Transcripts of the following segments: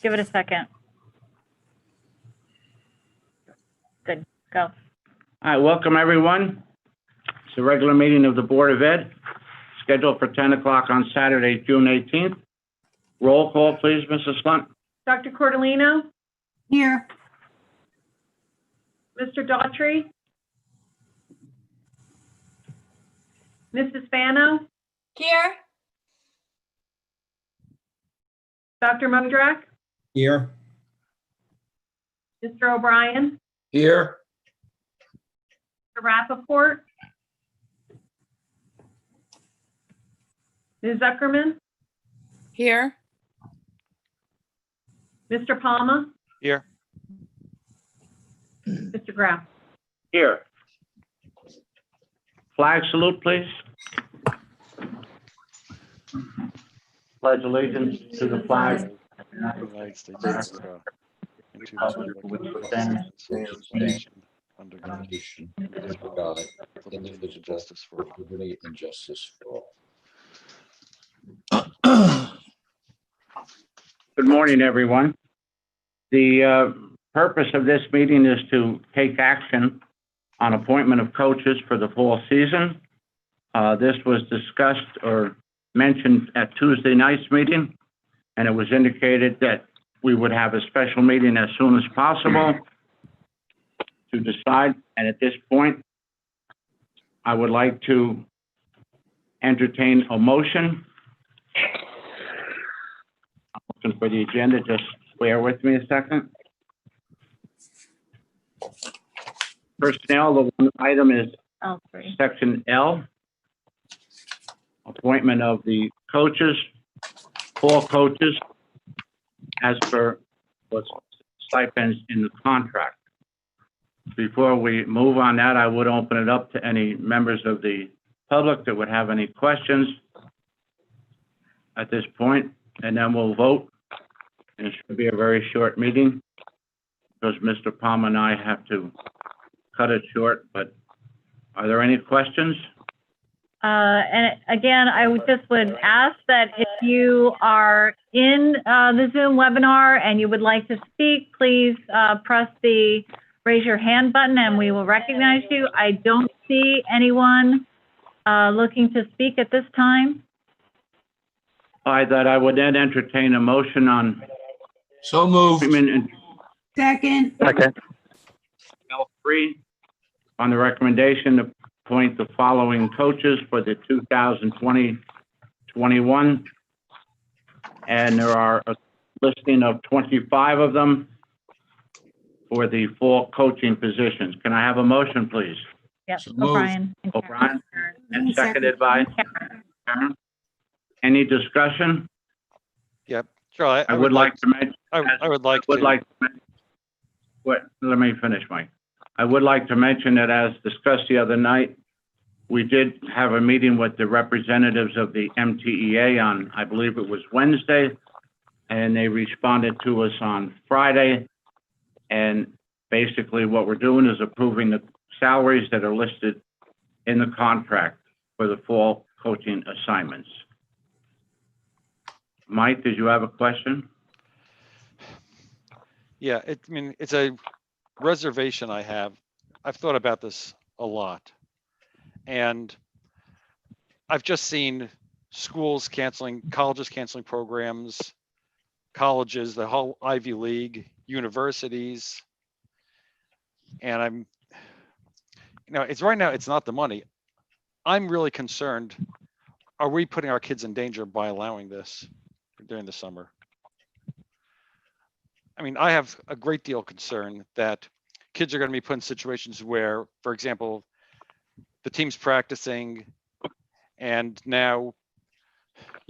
Give it a second. Good, go. All right, welcome everyone. It's a regular meeting of the Board of Ed, scheduled for 10 o'clock on Saturday, June 18th. Roll call, please, Mrs. Slunt. Dr. Cordolino, Here. Mr. Daughtry, Mrs. Spano, Here. Dr. Modrak, Here. Mr. O'Brien, Here. Mr. Rappaport, Ms. Zuckerman, Here. Mr. Palma, Here. Mr. Graf. Here. Flag salute, please. Pledge allegiance to the flag. United States of America, and to the republic which stands one nation, under God, indivisible, with liberty and justice for all. Liberty and justice for all. Good morning, everyone. The purpose of this meeting is to take action on appointment of coaches for the fall season. This was discussed or mentioned at Tuesday night's meeting, and it was indicated that we would have a special meeting as soon as possible to decide. And at this point, I would like to entertain a motion. Looking for the agenda, just bear with me a second. Personnel, the one item is All three. section L, appointment of the coaches, fall coaches, as per what's stipends in the contract. Before we move on that, I would open it up to any members of the public that would have any questions at this point, and then we'll vote. And it should be a very short meeting because Mr. Palmer and I have to cut it short, but are there any questions? And again, I would ask that if you are in the Zoom webinar and you would like to speak, please press the raise your hand button and we will recognize you. I don't see anyone looking to speak at this time. That I would then entertain a motion on So moved. appointment in Second. L3 on the recommendation to appoint the following coaches for the 2020-21. And there are a listing of 25 of them for the fall coaching positions. Can I have a motion, please? Yep, So moved. O'Brien. O'Brien, and seconded by Karen. Any discussion? Yep, sure. I would like to mention. I would like Would to. like, let me finish, Mike. I would like to mention that as discussed the other night, we did have a meeting with the representatives of the MTEA on, I believe it was Wednesday, and they responded to us on Friday. And basically what we're doing is approving the salaries that are listed in the contract for the fall coaching assignments. Mike, did you have a question? Yeah, it's a reservation I have. I've thought about this a lot. And I've just seen schools canceling, colleges canceling programs, colleges, the whole Ivy League, universities. And it's right now, it's not the money. I'm really concerned. Are we putting our kids in danger by allowing this during the summer? I have a great deal of concern that kids are going to be put in situations where, for example, the team's practicing and now,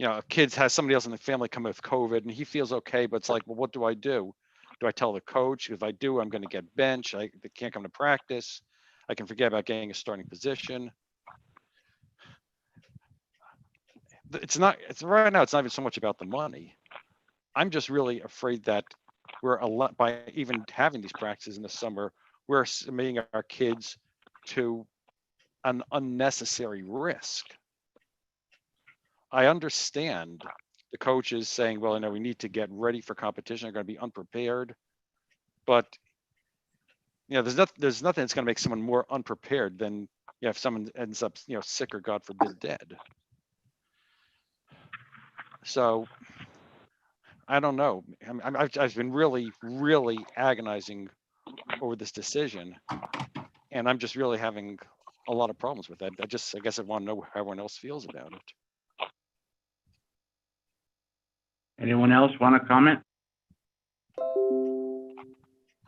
a kid has somebody else in the family come with COVID and he feels okay, but it's like, well, what do I do? Do I tell the coach? If I do, I'm going to get benched. They can't come to practice. I can forget about getting a starting position. It's right now, it's not even so much about the money. I'm just really afraid that by even having these practices in the summer, we're submitting our kids to an unnecessary risk. I understand the coaches saying, well, we need to get ready for competition. They're going to be unprepared. But, there's nothing that's going to make someone more unprepared than, if someone ends up, sick or God forbid dead. So I don't know. I've been really, really agonizing over this decision, and I'm just really having a lot of problems with that. I guess I want to know how everyone else feels about it. Anyone else want to comment?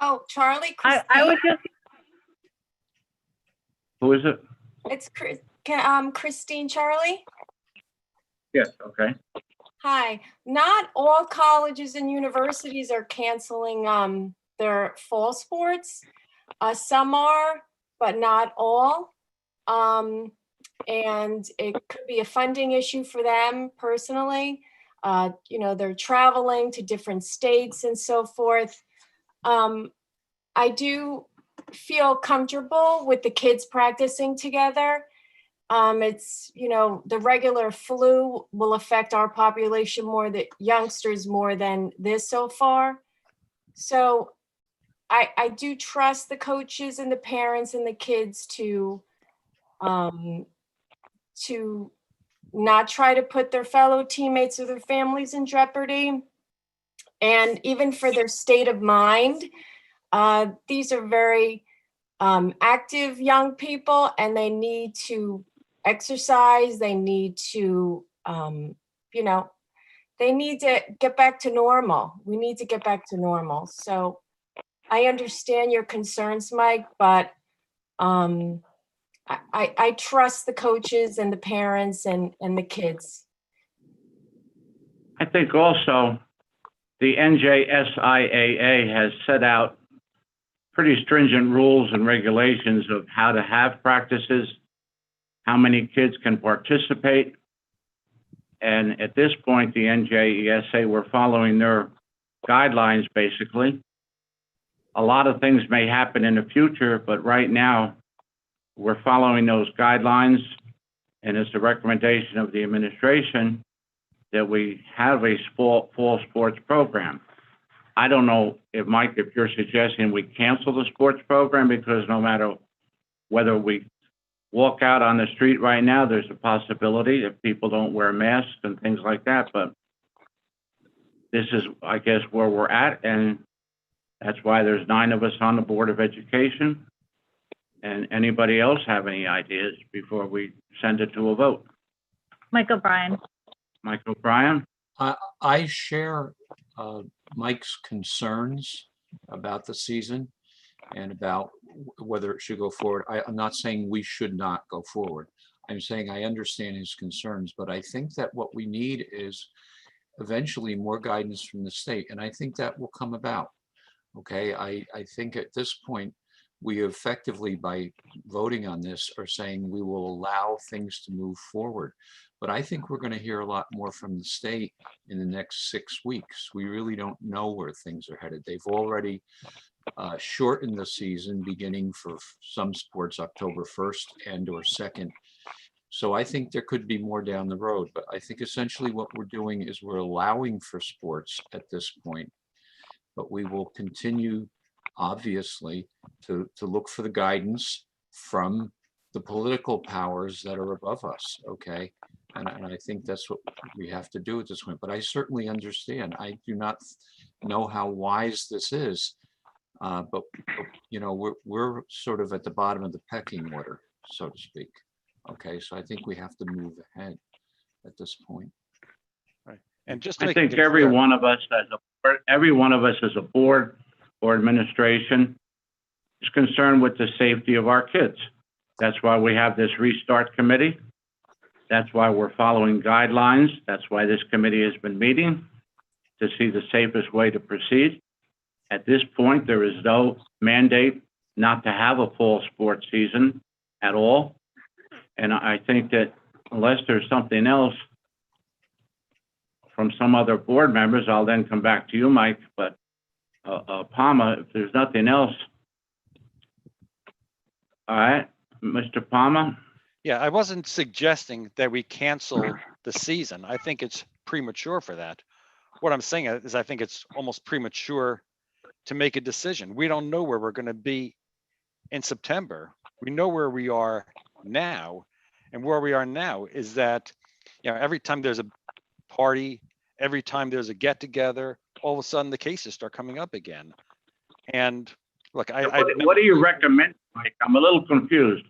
Oh, Charlie, I would just, Who is it? it's Christine Charlie. Yes, okay. Hi. Not all colleges and universities are canceling their fall sports. Some are, but not all. And it could be a funding issue for them personally. They're traveling to different states and so forth. I do feel comfortable with the kids practicing together. It's, the regular flu will affect our population more, the youngsters more than this so far. So I do trust the coaches and the parents and the kids to not try to put their fellow teammates or their families in jeopardy. And even for their state of mind, these are very active young people, and they need to exercise. They need to, they need to get back to normal. We need to get back to normal. So I understand your concerns, Mike, but I trust the coaches and the parents and the kids. I think also the NJSIAA has set out pretty stringent rules and regulations of how to have practices, how many kids can participate. And at this point, the NJESA, we're following their guidelines, basically. A lot of things may happen in the future, but right now, we're following those guidelines, and it's the recommendation of the administration that we have a fall sports program. I don't know if, Mike, if you're suggesting we cancel the sports program, because no matter whether we walk out on the street right now, there's a possibility if people don't wear masks and things like that. But this is, I guess, where we're at, and that's why there's 9 of us on the Board of Education. And anybody else have any ideas before we send it to a vote? Mike O'Brien. Mike O'Brien? I share Mike's concerns about the season and about whether it should go forward. I'm not saying we should not go forward. I'm saying I understand his concerns, but I think that what we need is eventually more guidance from the state, and I think that will come about. Okay, I think at this point, we effectively, by voting on this, are saying we will allow things to move forward. But I think we're going to hear a lot more from the state in the next 6 weeks. We really don't know where things are headed. They've already shortened the season, beginning for some sports October 1st and or 2nd. So I think there could be more down the road. But I think essentially what we're doing is we're allowing for sports at this point. But we will continue, obviously, to look for the guidance from the political powers that are above us, okay? And I think that's what we have to do at this point. But I certainly understand. I do not know how wise this is, but we're sort of at the bottom of the pecking order, so to speak. Okay, so I think we have to move ahead at this point. Right. And just to I make think it every clear, one of us as a board or administration is concerned with the safety of our kids. That's why we have this restart committee. That's why we're following guidelines. That's why this committee has been meeting to see the safest way to proceed. At this point, there is no mandate not to have a fall sports season at all. And I think that unless there's something else from some other board members, I'll then come back to you, Mike, but Palmer, if there's nothing else. All right, Mr. Palmer? yeah, I wasn't suggesting that we cancel the season. I think it's premature for that. What I'm saying is I think it's almost premature to make a decision. We don't know where we're going to be in September. We know where we are now, and where we are now is that, every time there's a party, every time there's a get together, all of a sudden the cases start coming up again. And look, What do you recommend, Mike? I'm a little confused.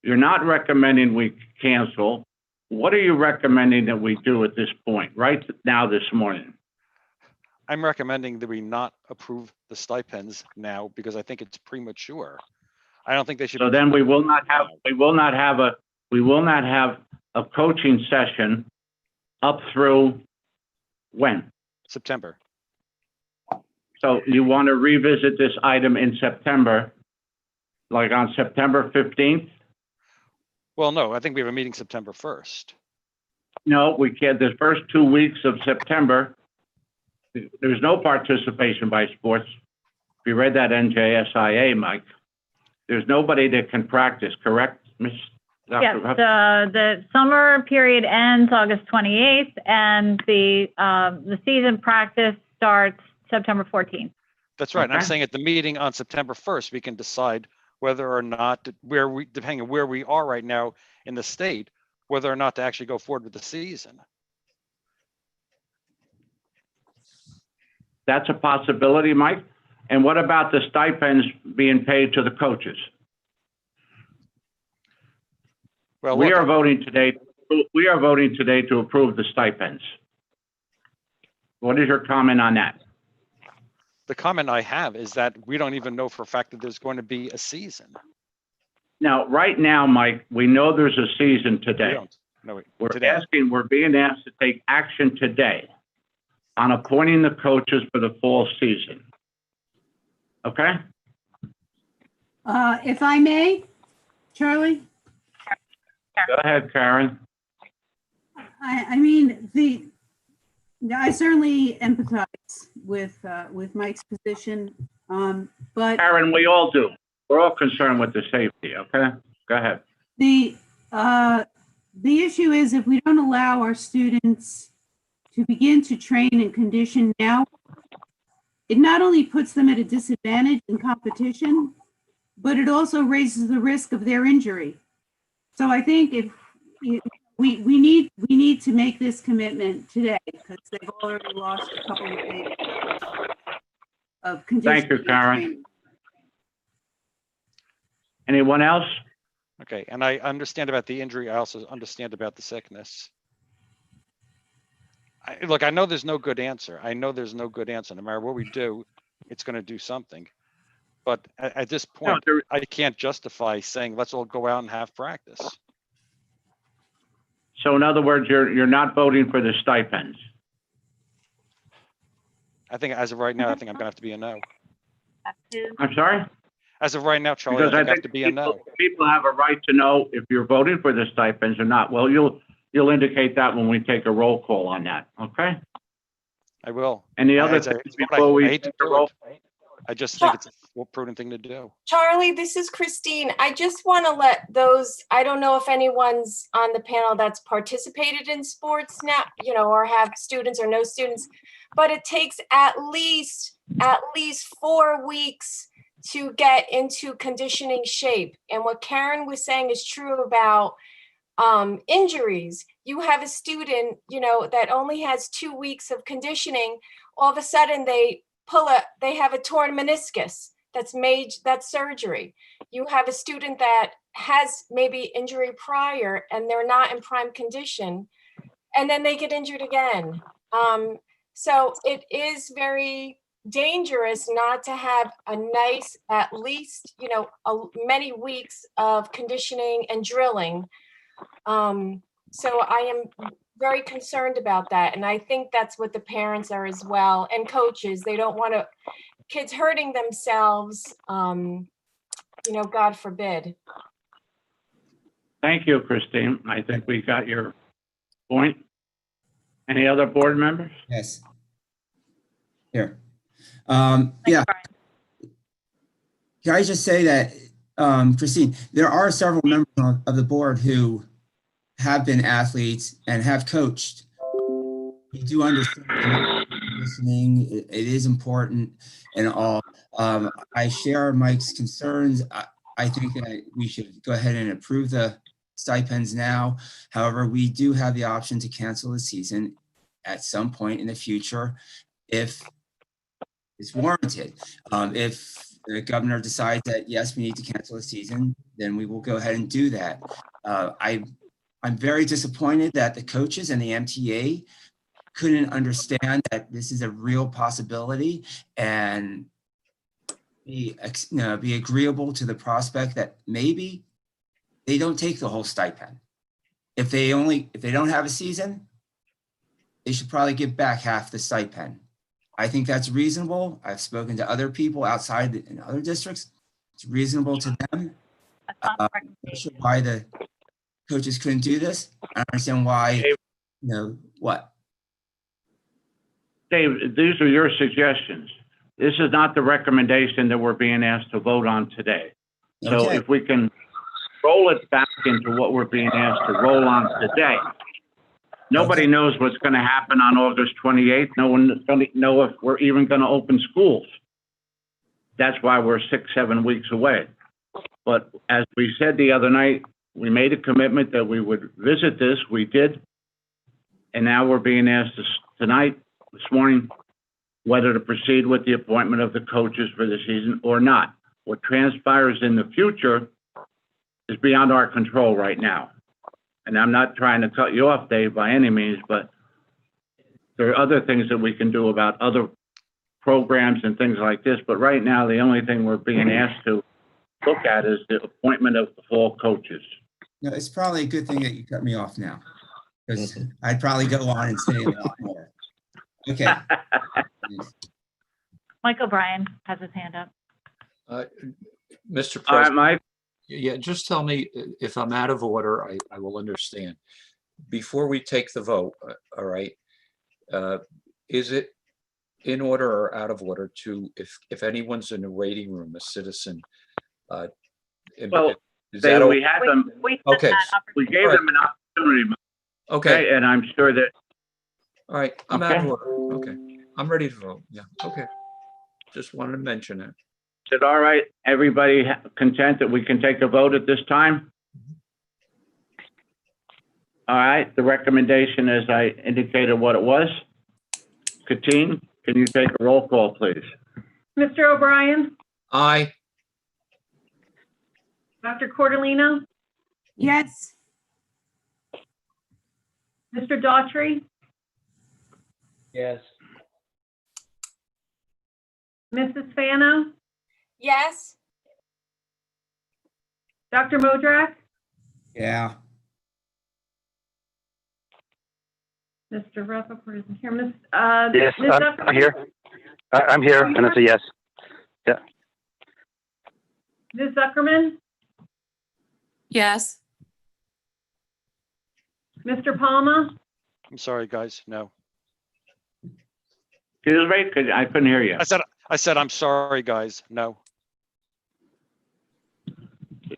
You're not recommending we cancel. What are you recommending that we do at this point, right now, this morning? I'm recommending that we not approve the stipends now because I think it's premature. I don't think they should. So then we will not have a coaching session up through when? September. So you want to revisit this item in September, like on September 15th? Well, no, I think we have a meeting September 1st. No, we can't. The first 2 weeks of September, there's no participation by sports. If you read that NJSIA, Mike, there's nobody that can practice, correct, Ms. Dr. Yes, Huff? the summer period ends August 28th, and the season practice starts September 14th. That's right. And I'm Okay. saying at the meeting on September 1st, we can decide whether or not, depending on where we are right now in the state, whether or not to actually go forward with the season. That's a possibility, Mike. And what about the stipends being paid to the coaches? Well, We look, are voting today to approve the stipends. What is your comment on that? the comment I have is that we don't even know for a fact that there's going to be a season. Now, right now, Mike, we know there's a season We today. don't. No, We're being asked to take action today on appointing the coaches for the fall season. Okay? If I may, Charlie, Go ahead, Karen. I mean, I certainly empathize with Mike's position, but Karen, we all do. We're all concerned with the safety, okay? Go ahead. the issue is if we don't allow our students to begin to train and condition now, it not only puts them at a disadvantage in competition, but it also raises the risk of their injury. So I think if we need to make this commitment today because they've already lost a couple of days of conditioning. Thank you, and Karen. training. Anyone else? Okay, and I understand about the injury. I also understand about the sickness. Look, I know there's no good answer. I know there's no good answer. No matter what we do, it's going to do something. But at this point, I can't justify saying, let's all go out and have practice. So in other words, you're not voting for the stipends. I think as of right now, I think I'm going to have to be a no. I'm sorry? As of right now, Charlie, Because I I think I have think to be a no. people have a right to know if you're voting for the stipends or not. Well, you'll indicate that when we take a roll call on that, okay? I will. Any other It's a- things it's what before I we hate to take a do roll? it. I just think it's a prudent thing to do. Charlie, this is Christine. I just want to let those, I don't know if anyone's on the panel that's participated in sports now, or have students or no students, but it takes at least 4 weeks to get into conditioning shape. And what Karen was saying is true about injuries. You have a student, that only has 2 weeks of conditioning. All of a sudden they have a torn meniscus. That's surgery. You have a student that has maybe injury prior and they're not in prime condition, and then they get injured again. So it is very dangerous not to have a nice, at least, many weeks of conditioning and drilling. So I am very concerned about that. And I think that's what the parents are as well, and coaches. They don't want kids hurting themselves, God forbid. Thank you, Christine. I think we got your point. Any other board members? Yes. Here. Yeah. Can I just say that, Christine, there are several members of the board who have been athletes and have coached we do understand listening. It is important and all. I share Mike's concerns. I think that we should go ahead and approve the stipends now. However, we do have the option to cancel the season at some point in the future if it's warranted. If the governor decides that, yes, we need to cancel the season, then we will go ahead and do that. I'm very disappointed that the coaches and the MTA couldn't understand that this is a real possibility and be agreeable to the prospect that maybe they don't take the whole stipend. If they don't have a season, they should probably give back half the stipend. I think that's reasonable. I've spoken to other people outside in other districts. It's reasonable to them. I'm not sure why the coaches couldn't do this. I don't understand why, what? Dave, these are your suggestions. This is not the recommendation that we're being asked to vote on today. So Okay. if we can roll it back into what we're being asked to roll on today. Nobody knows what's going to happen on August 28th. No one's going to know if we're even going to open schools. That's why we're 6-7 weeks away. But as we said the other night, we made a commitment that we would visit this. We did. And now we're being asked this morning, whether to proceed with the appointment of the coaches for the season or not. What transpires in the future is beyond our control right now. And I'm not trying to cut you off, Dave, by any means, but there are other things that we can do about other programs and things like this. But right now, the only thing we're being asked to look at is the appointment of the fall coaches. No, it's probably a good thing that you cut me off now, because I'd probably go on and say a lot more. Okay. Mike O'Brien has his hand up. Mr. All right, President, Mike? yeah, just tell me if I'm out of order, I will understand. Before we take the vote, all right, is it in order or out of order to, if anyone's in the waiting room, a citizen, Well, is Dave, that we had them, We Okay. we gave them an opportunity, okay? and I'm sure that, All right, I'm out of Okay. order. Okay, I'm ready to vote. Yeah, okay. Just wanted to mention it. is it all right, everybody content that we can take a vote at this time? All right, the recommendation, as I indicated what it was. Katine, can you take a roll call, please? Mr. O'Brien, Aye. Dr. Cordolino, Yes. Mr. Daughtry, Yes. Mrs. Fano, Yes, Dr. Modrak, Yeah. Mr. Rappaport isn't here. Ms. Yes, Ms. I'm Zuckerman? here. I'm here, and it's a yes. Ms. Zuckerman, Yes. Mr. Palma, I'm sorry, guys. No. Excuse me, 'cause I couldn't hear you. I said, I'm sorry, guys. No.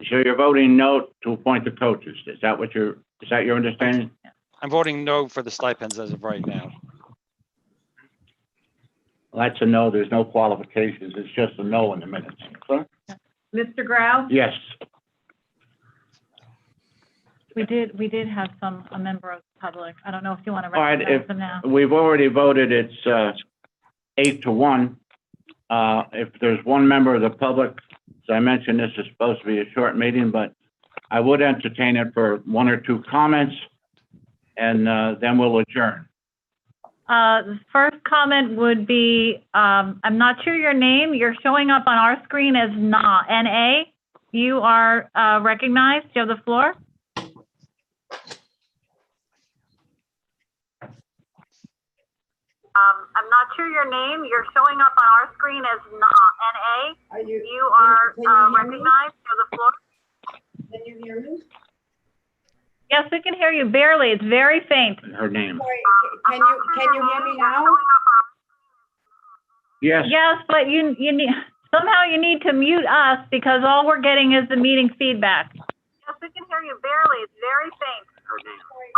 So you're voting no to appoint the coaches. Is that your understanding? I'm voting no for the stipends as of right now. Well, that's a no. There's no qualifications. It's just a no in the minutes. Mr. Grau, Yes. We did have a member of the public. I don't know if you want to All right, recognize them now. We've already voted. It's 8-1. If there's one member of the public, as I mentioned, this is supposed to be a short meeting, but I would entertain it for one or two comments, and then we'll adjourn. The first comment would be, I'm not sure your name. You're showing up on our screen as N-A. You are recognized. You have the floor. I'm not sure your name. You're showing up on our screen as N-A. You are recognized. You have the floor. can you hear me? Yes, we can hear you barely. It's very faint. Her name. Sorry, can you hear me now? Yes. Yes, but you need, somehow you need to mute us because all we're getting is the meeting feedback. Yes, we can hear you barely. It's very faint. Her name. Sorry,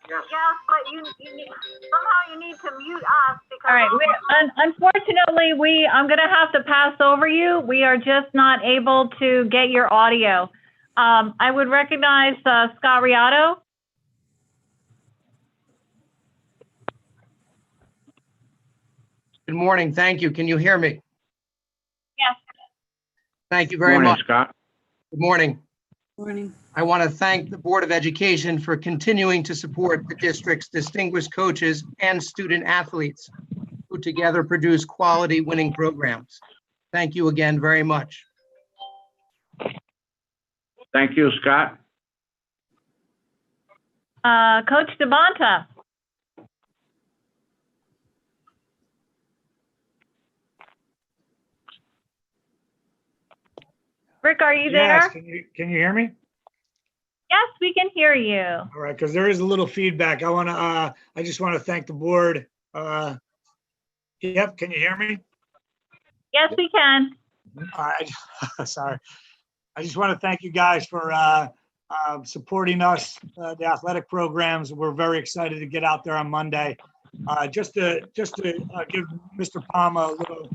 Yes, but somehow you need to mute us because. All right, unfortunately, I'm gonna have to pass over you. We are just not able to get your audio. I would recognize, Scott Riotto. Good morning. Thank you. Can you hear me? Yes. Thank you very Morning, much. Scott. Good morning. Morning. I want to thank the Board of Education for continuing to support the district's distinguished coaches and student athletes who together produce quality winning programs. Thank you again very much. Thank you, Scott. Coach DeBonta. Rick, are you Yes, there? can you hear me? Yes, we can hear you. All right, because there is a little feedback. I just want to thank the board. Yep, can you hear me? Yes, we can. All right, sorry. I just want to thank you guys for supporting us, the athletic programs. We're very excited to get out there on Monday. Just to give Mr. Palma a little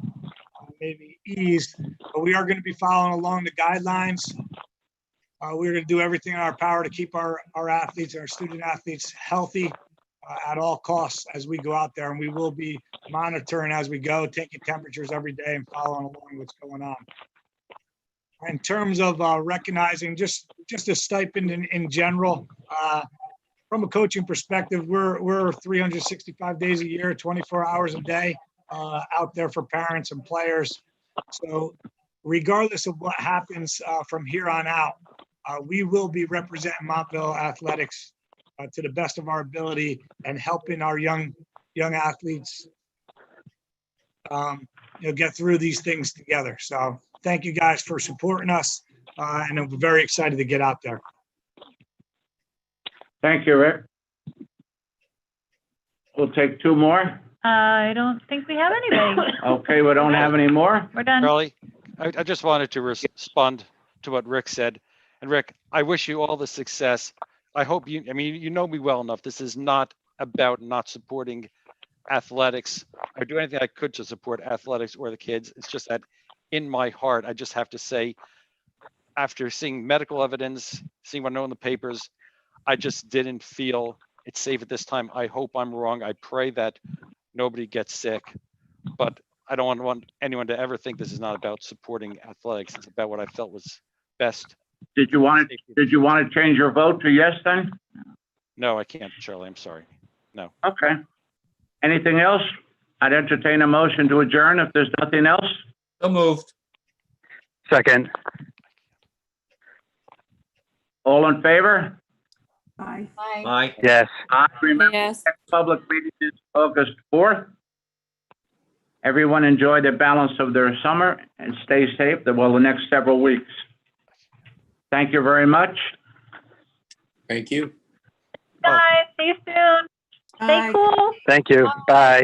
maybe ease, but we are going to be following along the guidelines. We're going to do everything in our power to keep our athletes and our student athletes healthy at all costs as we go out there. And we will be monitoring as we go, taking temperatures every day and following along what's going on. In terms of recognizing just a stipend in general, from a coaching perspective, we're 365 days a year, 24 hours a day out there for parents and players. So regardless of what happens from here on out, we will be representing Montville Athletics to the best of our ability and helping our young athletes get through these things together. So thank you guys for supporting us, and I'm very excited to get out there. Thank you, Rick. We'll take two more. I don't think we have anybody. Okay, we don't have any more. We're done. Charlie, I just wanted to respond to what Rick said. And Rick, I wish you all the success. I hope you know me well enough. This is not about not supporting athletics. I do anything I could to support athletics or the kids. It's just that in my heart, I just have to say, after seeing medical evidence, seeing what I know in the papers, I just didn't feel it's safe at this time. I hope I'm wrong. I pray that nobody gets sick, but I don't want anyone to ever think this is not about supporting athletics. It's about what I felt was best. Did you want to change your vote to yes then? No, I can't, Charlie. I'm sorry. No. Okay. Anything else? I'd entertain a motion to adjourn if there's nothing else. So moved. Second. All in favor? Bye. Bye. Aye. Yes. I remember Yes. next public meeting is August 4th. Everyone enjoy the balance of their summer and stay safe the next several weeks. Thank you very much. Thank you. Guys, see you soon. Stay Bye. cool. Thank you. Bye.